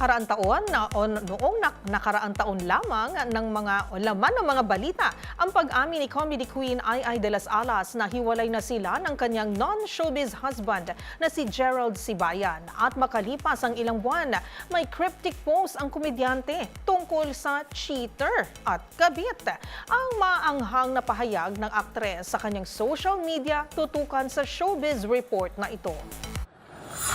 nakaraang taon nakaraang taon lamang ng mga laman ng mga balita ang pag-amin ni comedy queen Ai de las Alas na hiwalay na sila ng kanyang non-showbiz husband na si Gerald Sibayan. At makalipas ang ilang buwan, may cryptic post ang komedyante tungkol sa cheater at kabit. Ang maanghang na pahayag ng aktres sa kanyang social media tutukan sa Showbiz Report na ito.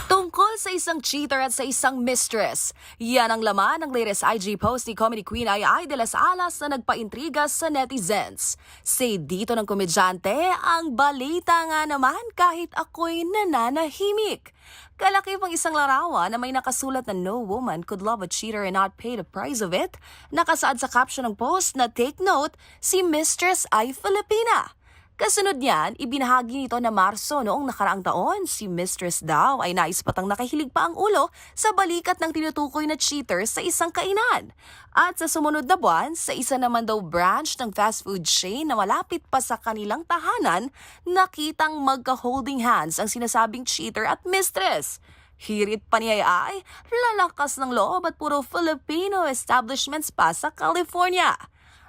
Tungkol sa isang cheater at sa isang mistress. Yan ang laman ng latest IG post ni comedy queen Ai de las Alas na nagpaintriga sa netizens. Say dito ng komedyante, ang balita nga naman kahit ako'y nananahimik. Kalaki pang isang larawan na may nakasulat na no woman could love a cheater and not pay the price of it. Nakasaad sa caption ng post na take note, si mistress ay Filipina. Kasunod niyan, ibinahagi nito na Marso noong nakaraang taon, si mistress daw ay nais patang nakahilig pa ang ulo sa balikat ng tinutukoy na cheater sa isang kainan. At sa sumunod na buwan, sa isa naman daw branch ng fast food chain na malapit pa sa kanilang tahanan, nakitang magka-holding hands ang sinasabing cheater at mistress. Hirit pa ni Ai, lalakas ng loob at puro Filipino establishments pa sa California.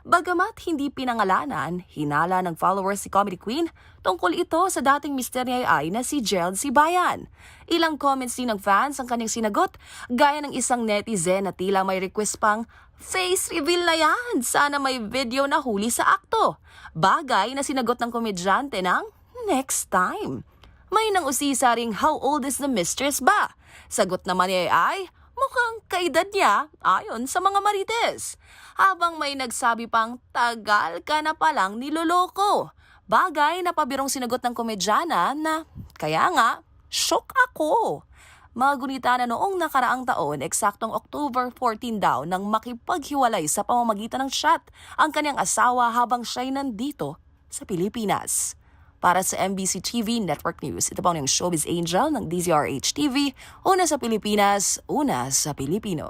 Bagamat hindi pinangalanan, hinala ng followers si comedy queen tungkol ito sa dating mister ni Ai na si Gerald Sibayan. Ilang comments din ng fans ang kanyang sinagot, gaya ng isang netizen na tila may request pang, face reveal na yan, sana may video na huli sa akto. Bagay na sinagot ng komedyante ng, next time. May nang usisa ring how old is the mistress ba? Sagot naman ni Ai, mukhang kaedad niya ayon sa mga marites. Habang may nagsabi pang tagal ka na palang niloloko. Bagay na pabirong sinagot ng komedyana na kaya nga, shock ako. Magunita na noong nakaraang taon, eksaktong October 14 daw nang makipaghiwalay sa pamamagitan ng chat ang kanyang asawa habang siya'y nandito sa Pilipinas. Para sa MBC TV Network News, ito po ang Showbiz Angel ng DZRH TV, una sa Pilipinas, una sa Pilipino.